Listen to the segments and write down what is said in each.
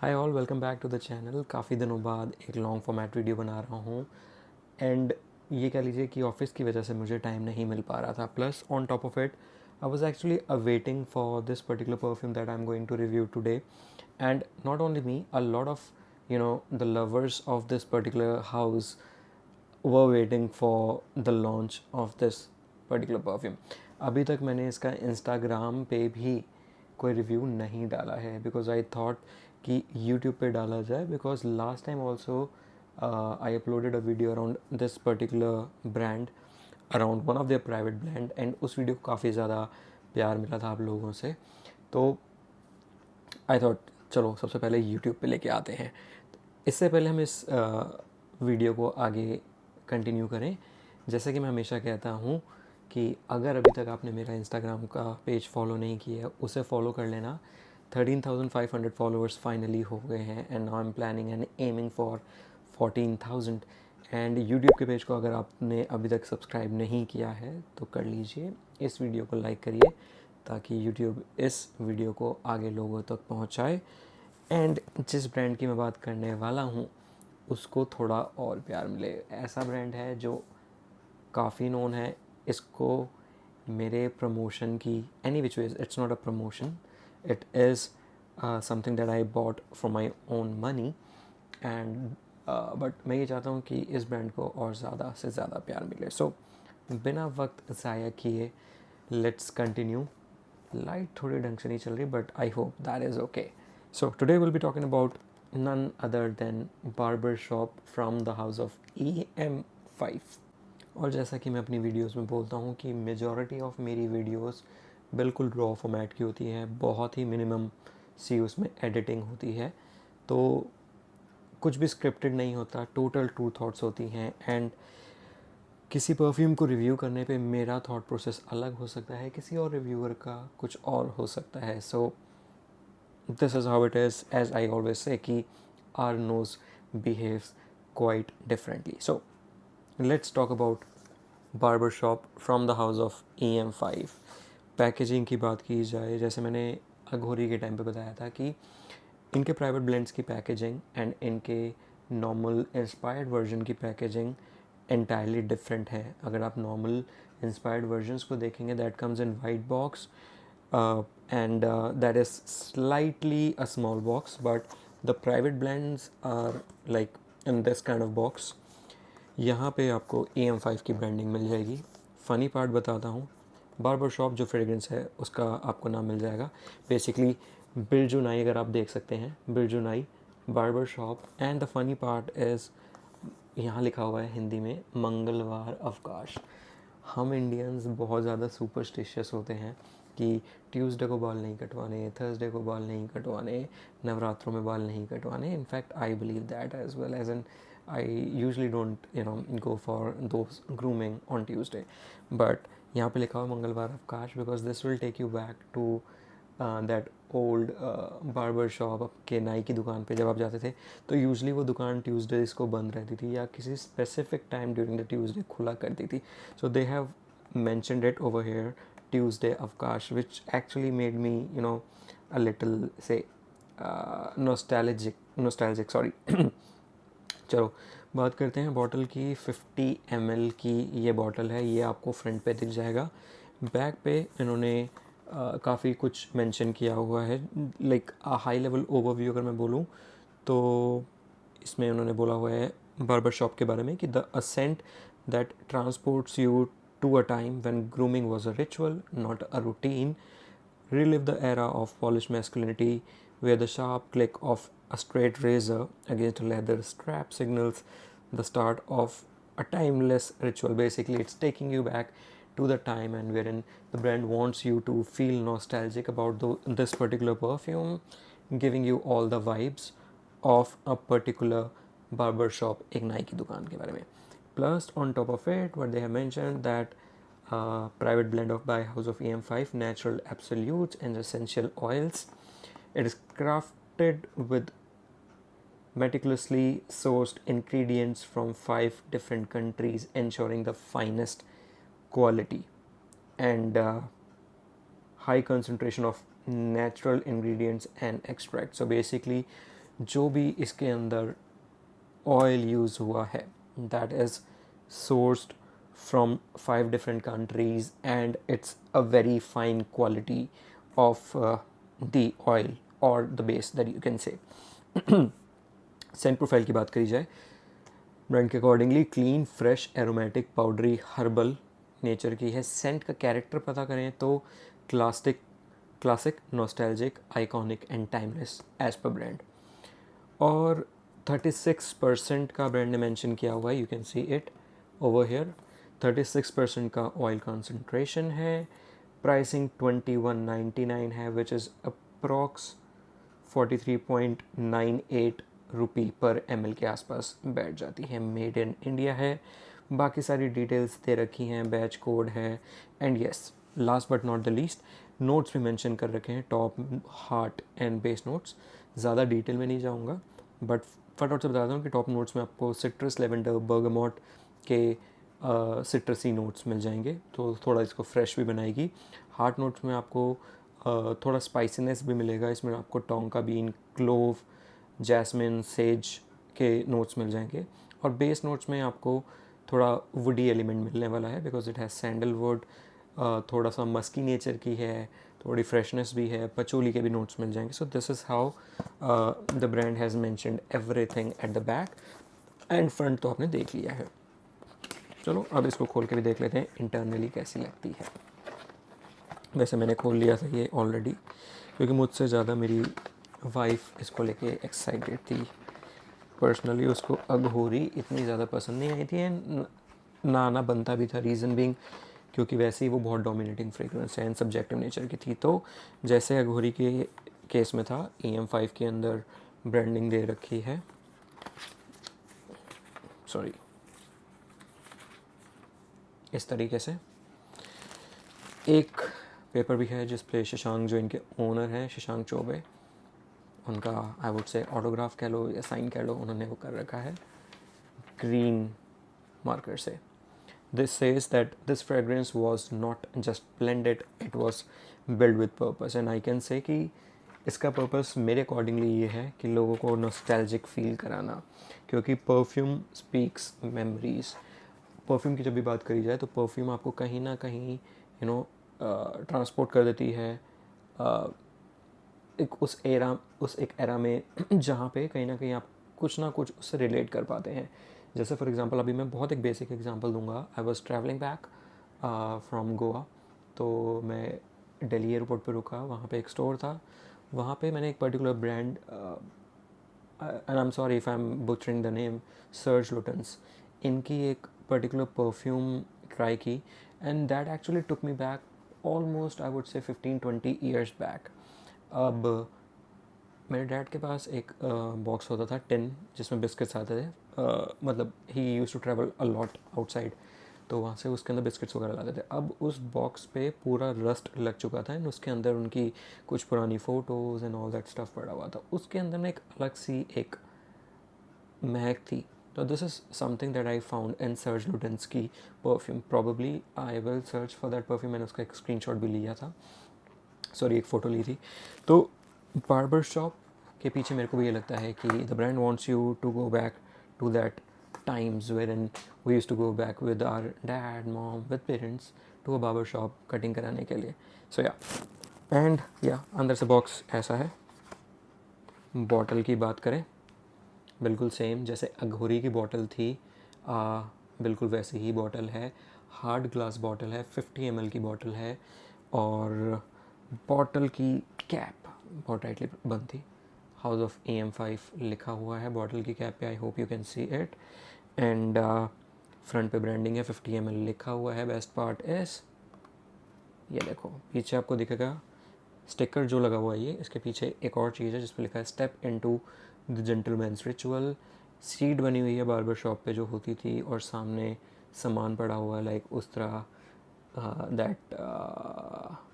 Hi all, welcome back to the channel. काफ़ी दिनों बाद एक लॉन्ग फॉर्मेट वीडियो बना रहा हूँ एंड ये कह लीजिए कि ऑफिस की वजह से मुझे टाइम नहीं मिल पा रहा था। Plus on top of it I was actually awaiting for this particular perfume that I am going to review today and not only me, a lot of the lovers of this particular house were waiting for the launch of this particular perfume. अभी तक मैंने इसका Instagram पे भी कोई review नहीं डाला है बिकॉज आई थॉट कि यूट्यूब पे डाला जाए, because last time also I uploaded a video around this particular brand, around one of their private brand, and उस वीडियो को काफ़ी ज़्यादा प्यार मिला था आप लोगों से। तो आई थॉट चलो सबसे पहले यूट्यूब पे लेके आते हैं। इससे पहले हम इस वीडियो को आगे कंटिन्यू करें, जैसा कि मैं हमेशा कहता हूँ कि अगर अभी तक आपने मेरा इंस्टाग्राम का पेज फॉलो नहीं किया है उसे फॉलो कर लेना। 13,500 फॉलोअर्स फाइनली हो गए हैं and now I am planning and aiming for 14,000। And YouTube के पेज को अगर आपने अभी तक सब्सक्राइब नहीं किया है तो कर लीजिए, इस वीडियो को लाइक करिए ताकि यूट्यूब इस वीडियो को आगे लोगों तक पहुंचाए एंड जिस ब्रांड की मैं बात करने वाला हूँ उसको थोड़ा और प्यार मिले। ऐसा ब्रांड है जो काफ़ी नोन है। इसको मेरे प्रमोशन की, any which ways it's not a promotion, it is something that I bought for my own money and but मैं ये चाहता हूँ कि इस ब्रांड को और ज़्यादा से ज़्यादा प्यार मिले। सो बिना वक्त ज़ाया किए लेट्स कंटिन्यू। लाइट थोड़ी ढंग से नहीं चल रही but I hope that is okay. So today will be talking about none other than barber shop from the house of EM5। और जैसा कि मैं अपनी वीडियोस में बोलता हूँ कि मेजॉरिटी ऑफ मेरी वीडियोस बिल्कुल रॉ फॉर्मेट की होती हैं, बहुत ही मिनिमम सी उसमें एडिटिंग होती है, तो कुछ भी स्क्रिप्टेड नहीं होता, टोटल ट्रू थॉट्स होती हैं। एंड किसी परफ्यूम को रिव्यू करने पे मेरा थॉट प्रोसेस अलग हो सकता है, किसी और रिव्यूअर का कुछ और हो सकता है। सो this is how it is, as I always say कि our nose behaves quite differently. So let's talk about barbershop from the house of EM5। Packaging की बात की जाए, जैसे मैंने अघोरी के टाइम पे बताया था कि इनके प्राइवेट ब्लेंड्स की पैकेजिंग एंड इनके नॉर्मल इंस्पायर्ड वर्जन की पैकेजिंग एंटायरली डिफरेंट है। अगर आप नॉर्मल इंस्पायर्ड वर्जन्स को देखेंगे that comes in white box and that is slightly a small box, but the private blends are like in this kind of box। यहाँ पे आपको EM5 की ब्रांडिंग मिल जाएगी। फ़नी पार्ट बताता हूँ, बार्बर शॉप जो फ्रेगरेंस है उसका आपको नाम मिल जाएगा बेसिकली बिरजू नाई। अगर आप देख सकते हैं बिरजू नाई barber shop, and the funny part is यहाँ लिखा हुआ है हिंदी में मंगलवार अवकाश। हम इंडियंस बहुत ज़्यादा सुपरस्टिशियस होते हैं कि ट्यूसडे को बाल नहीं कटवाने, थर्सडे को बाल नहीं कटवाने, नवरात्रों में बाल नहीं कटवाने। In fact I believe that as well, as an I usually don't go for those grooming on Tuesday, but यहाँ पे लिखा हुआ मंगलवार अवकाश because this will take you back to that old barber shop. आपके नाई की दुकान पे जब आप जाते थे तो यूजली वो दुकान ट्यूसडेज को बंद रहती थी या किसी specific time during the Tuesday खुला करती थी। So they have mentioned it over here, Tuesday Avkash, which actually made me a little say nostalgic sorry। चलो बात करते हैं बॉटल की। 50 ml की ये बॉटल है, ये आपको फ्रंट पे दिख जाएगा। बैक पे इन्होंने काफ़ी कुछ मेंशन किया हुआ है, लाइक हाई लेवल ओवरव्यू अगर मैं बोलूँ तो इसमें उन्होंने बोला हुआ है बार्बर शॉप के बारे में कि the scent that transports you to a time when grooming was a ritual, not a routine. Relive the era of polished masculinity, where the sharp click of a straight razor against a leather strap signals the start of a timeless ritual. Basically, it's taking you back to the time and wherein the brand wants you to feel nostalgic about this particular perfume, giving you all the vibes of a particular barber shop, एक नाई की दुकान के बारे में। Plus, on top of it, what they have mentioned that private blend of by House of EM5, natural absolutes and essential oils. It is crafted with meticulously sourced ingredients from 5 different countries, ensuring the finest quality and high concentration of natural ingredients and extract. So basically जो भी इसके अंदर oil use हुआ है that is sourced from 5 different countries, and it's a very fine quality of the oil or the base that you can say. Scent profile की बात करी जाए, ब्रांड के accordingly clean, fresh, aromatic, powdery, herbal nature की है. Scent का character पता करें तो classic, nostalgic, iconic and timeless as per brand. और 36% का ब्रांड ने मेंशन किया हुआ है, you can see it over here. 36% का ऑयल कंसंट्रेशन है. प्राइसिंग 2199 है, विच इज़ अप्रॉक्स 43.98 रुपी पर ml के आसपास बैठ जाती है. मेड इन इंडिया है. बाकी सारी डिटेल्स दे रखी हैं, बैच कोड है. And yes, last but not the least, notes भी मेंशन कर रखे हैं, top, heart and base notes. ज़्यादा डिटेल में नहीं जाऊँगा, बट फटाफट से बताता हूँ कि टॉप नोट्स में आपको सिट्रस, लेवेंडर, बर्गामोट के सिट्रसी नोट्स मिल जाएंगे, तो थोड़ा इसको फ्रेश भी बनाएगी. हार्ट नोट्स में आपको थोड़ा स्पाइसीनेस भी मिलेगा. इसमें आपको tonka been, clove, jasmine, says के नोट्स मिल जाएंगे. और बेस नोट्स में आपको थोड़ा वुडी एलिमेंट मिलने वाला है, बिकॉज इट हैज़ सैंडलवुड, थोड़ा सा मस्की नेचर की है, थोड़ी फ्रेशनेस भी है, पचोली के भी नोट्स मिल जाएंगे. So this is how the brand has mentioned everything at the back. And front तो आपने देख लिया है. चलो अब इसको खोल के भी देख लेते हैं इंटरनली कैसी लगती है. वैसे मैंने खोल लिया था ये ऑलरेडी, क्योंकि मुझसे ज़्यादा मेरी वाइफ इसको लेके एक्साइटेड थी. पर्सनली उसको अघोरी इतनी ज़्यादा पसंद नहीं आई थी, एंड ना आना बनता भी था. रीज़न बिंग क्योंकि वैसे ही वो बहुत डोमिनेटिंग फ्रेगरेंस है एंड सब्जेक्टिव नेचर की थी. तो जैसे अघोरी के केस में था, EM5 के अंदर ब्रांडिंग दे रखी है, सॉरी, इस तरीके से. एक पेपर भी है जिस पे शशांक, जो इनके ओनर हैं, शशांक चौबे, उनका आई वुड से ऑटोग्राफ कह लो या साइन कह लो, उन्होंने वो कर रखा है ग्रीन मार्कर से. This says that this fragrance was not just blended, it was build with purpose. And I can say कि इसका पर्पस मेरे अकॉर्डिंगली ये है कि लोगों को नॉस्टैल्जिक फील कराना, क्योंकि परफ्यूम स्पीक्स मेमोरीज. परफ्यूम की जब भी बात करी जाए तो परफ्यूम आपको कहीं ना कहीं ट्रांसपोर्ट कर देती है एक एरा में जहाँ पे कहीं ना कहीं आप कुछ ना कुछ उससे रिलेट कर पाते हैं. जैसे फॉर एग्जांपल अभी मैं बहुत एक बेसिक एग्जांपल दूंगा. I was travelling back from Goa, तो मैं दिल्ली एयरपोर्ट पे रुका. वहाँ पे एक स्टोर था, वहाँ पे मैंने एक particular brand, and I am sorry if I am butchering the name, surge Lutyens, इनकी एक पर्टिकुलर परफ्यूम ट्राई की. And that actually took me back almost I would say 15-20 years back. अब मेरे डैड के पास एक बॉक्स होता था, tin, जिसमें बिस्किट्स आते थे. मतलब he used to travel a lot outside, तो वहाँ से उसके अंदर बिस्किट्स वगैरह लाते थे. अब उस बॉक्स पे पूरा रस्ट लग चुका था, एंड उसके अंदर उनकी कुछ पुरानी photos and all that stuff पड़ा हुआ था. उसके अंदर ना एक अलग सी एक महक थी. तो this is something that I found in Serge Lutens की perfume. Probably I will search for that perfume. मैंने उसका एक स्क्रीनशॉट भी लिया था, सॉरी, एक फ़ोटो ली थी. तो बार्बर शॉप के पीछे मेरे को भी ये लगता है कि the brand wants you to go back to that times wherein we used to go back with our dad, mom, with parents to a barber shop cutting कराने के लिए. So yeah, and yeah, अंदर से box ऐसा है. Bottle की बात करें, बिल्कुल सेम जैसे अघोरी की बॉटल थी, बिल्कुल वैसी ही बॉटल है. हार्ड ग्लास बॉटल है, 50 ml की बॉटल है. और बॉटल की कैप बहुत टाइटली बंद थी. हाउस ऑफ EM5 लिखा हुआ है बॉटल की कैप पे. I hope you can see it. And front पे ब्रांडिंग है, 50 ml लिखा हुआ है. बेस्ट पार्ट इस, ये देखो पीछे आपको दिखेगा स्टिकर जो लगा हुआ है. ये इसके पीछे एक और चीज़ है जिस पर लिखा है step into the gentleman's ritual. Seat बनी हुई है बार्बर शॉप पे जो होती थी, और सामने सामान पड़ा हुआ है लाइक उस तरह, that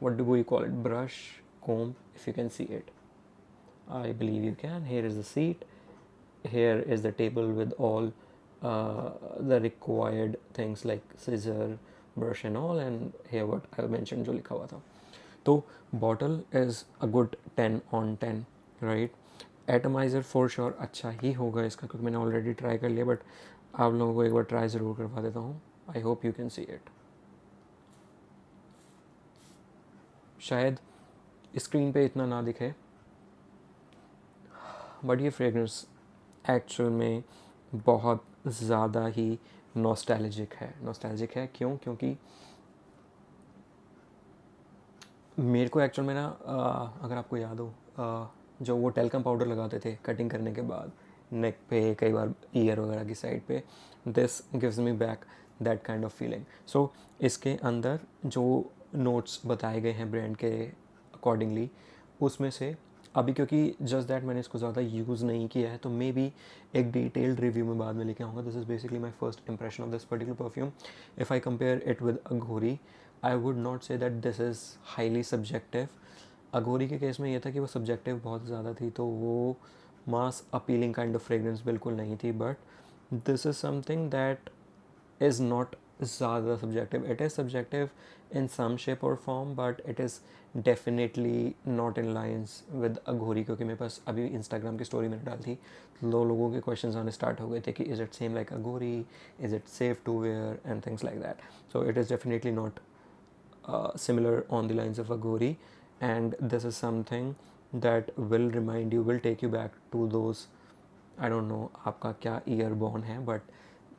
what do we call it, brush, comb, if you can see it. I believe you can. Here is the seat. Here is the table with all the required things like scissor, brush and all, and here what I mentioned जो लिखा हुआ था. तो bottle is a good 10 on 10, right? Atomiser for sure अच्छा ही होगा इसका, क्योंकि मैंने ऑलरेडी ट्राई कर लिया, बट आप लोगों को एक बार ट्राई ज़रूर करवा देता हूँ. I hope you can see it. शायद स्क्रीन पे इतना ना दिखे, बट ये फ्रेगरेंस एक्चुअल में बहुत ज़्यादा ही नॉस्टैल्जिक है. नॉस्टैल्जिक है क्यों? क्योंकि मेरे को एक्चुअल में ना अगर आपको याद हो, जो वो टेल्कम पाउडर लगाते थे कटिंग करने के बाद नेक पे, कई बार ईयर वगैरह की साइड पे, this gives me back that kind of feeling. So इसके अंदर जो नोट्स बताए गए हैं ब्रांड के अकॉर्डिंगली, उसमें से अभी क्योंकि जस्ट दैट मैंने इसको ज़्यादा यूज़ नहीं किया है, तो मे बी एक डिटेल्ड रिव्यू में बाद में लेके आऊँगा. This is basically my first impression of this particular perfume. If I compare it with Aghori, I would not say that this is highly subjective. Aghori के केस में ये था कि वो सब्जेक्टिव बहुत ज़्यादा थी, तो वो mass appealing kind of fragrance बिल्कुल नहीं थी. But this is something that is not ज़्यादा subjective. It is subjective in some shape or form, but it is definitely not in lines with अघोरी. क्योंकि मेरे पास अभी इंस्टाग्राम की स्टोरी मैंने डाली थी, लोगों के क्वेश्चंस आने स्टार्ट हो गए थे कि is it same like Aghori, is it safe to wear and things like that. So it is definitely not similar on the lines of Aghori, and this is something that will remind you, will take you back to those, I don't know आपका क्या year born है, but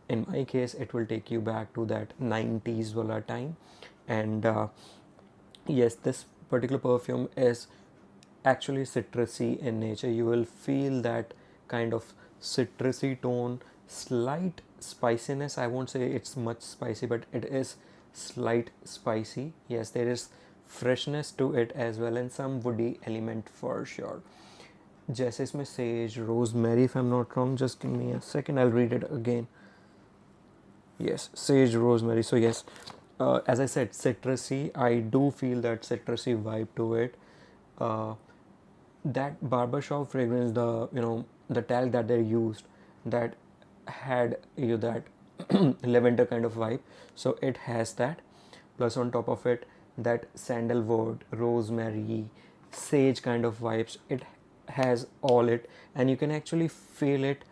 in my case it will take you back to that 90s wala time. And yes, this particular perfume is actually citrusy in nature. You will feel that kind of citrusy tone, slight spiciness. I won't say it's much spicy, but it is slight spicy. Yes, there is freshness to it as well, and some woody element for sure. जैसे इसमें sage, rosemary, if I'm not wrong, just give me a second, I'll read it again. Yes, sage, rosemary. So yes, as I said, citrusy. I do feel that citrusy vibe to it. Uh, that barbershop fragrance, the talc that they used, that had that lavender kind of vibe. So it has that. Plus on top of it, that sandalwood, rosemary, sage kind of vibes. It has all it, and you can actually feel it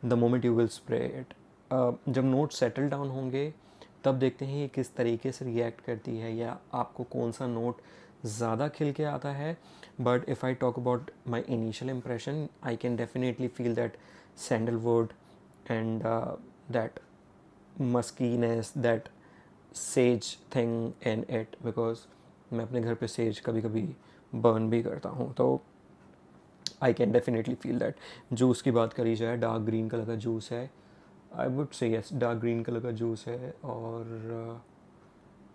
the moment you will spray it. जब note settle down होंगे तब देखते हैं ये किस तरीके से react करती है, या आपको कौन सा नोट ज़्यादा खिल के आता है. But if I talk about my initial impression, I can definitely feel that sandalwood and that muskiness, that sage thing in it, because मैं अपने घर पे सेज कभी कभी बर्न भी करता हूँ, तो I can definitely feel that. Juice की बात करी जाए, डार्क ग्रीन कलर का जूस है. I would say yes, dark green colour का जूस है. और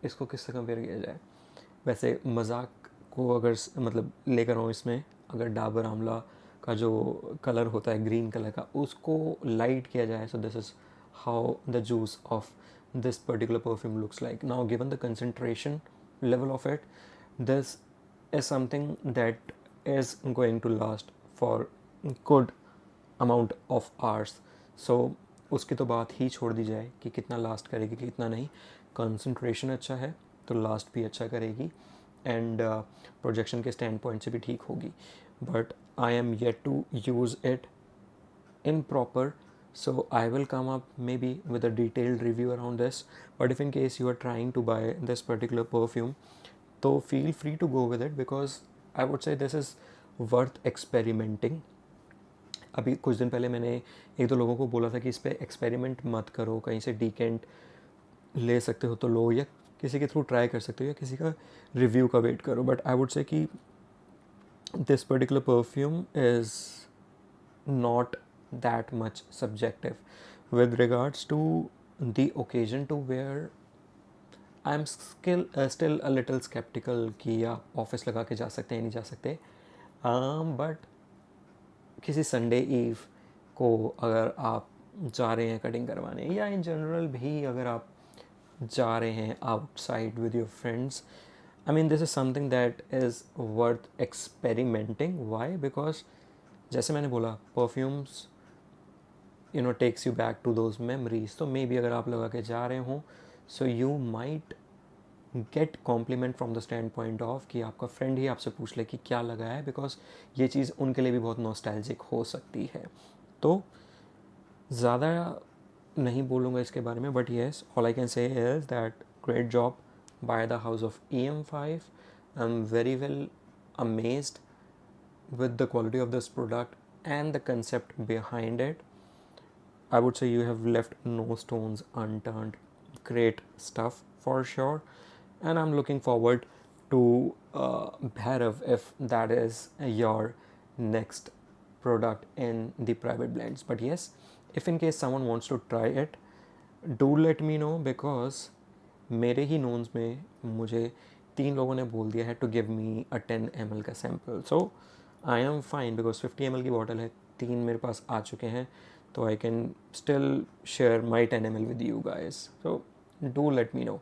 इसको किससे कंपेयर किया जाए, वैसे मजाक को अगर मतलब लेकर आऊँ इसमें, अगर डाबर आंवला का जो कलर होता है ग्रीन कलर का, उसको लाइट किया जाए, so this is how the juice of this particular perfume looks like. Now, given the concentration level of it, this is something that is going to last for good amount of hours. So उसकी तो बात ही छोड़ दी जाए कि कितना last करेगी, कितना नहीं. कंसंट्रेशन अच्छा है तो लास्ट भी अच्छा करेगी, एंड प्रोजेक्शन के स्टैंड पॉइंट से भी ठीक होगी. But I am yet to use it in proper, so I will come up maybe with a detailed review around this. But if in case you are trying to buy this particular perfume, so feel free to go with it, because I would say this is worth experimenting. अभी कुछ दिन पहले मैंने एक दो लोगों को बोला था कि इस पर एक्सपेरिमेंट मत करो, कहीं से डीकेंट ले सकते हो तो लो, या किसी के थ्रू ट्राई कर सकते हो, या किसी का रिव्यू का वेट करो. बट आई वुड से कि this particular perfume is not that much subjective. With regards to the occasion to wear, I'm still a little skeptical कि आप ऑफिस लगा के जा सकते हैं, नहीं जा सकते. बट किसी संडे ईव को अगर आप जा रहे हैं कटिंग करवाने, या इन जनरल भी अगर आप जा रहे हैं outside with your friends, I mean this is something that is worth experimenting. Why? Because जैसे मैंने बोला, perfumes takes you back to those memories. तो मे बी अगर आप लगा के जा रहे हो, so you might get compliment from the standpoint of कि आपका फ्रेंड ही आपसे पूछ ले कि क्या लगा है, बिकॉज ये चीज़ उनके लिए भी बहुत नॉस्टैल्जिक हो सकती है. तो ज़्यादा नहीं बोलूँगा इसके बारे में, but yes, all I can say is that great job by the house of EM5. I am very well amazed with the quality of this product and the concept behind it. I would say you have left no stones unturned. Great stuff for sure. And I'm looking forward to Bhairav if that is your next product in the private blends. But yes, if in case someone wants to try it, do let me know, because मेरे ही नोन्स में मुझे 3 लोगों ने बोल दिया है to give me a 10 ml का sample. So I am fine, because 50 ml की बॉटल है, 3 मेरे पास आ चुके हैं, तो I can still share my 10 ml with you guys. So do let me no.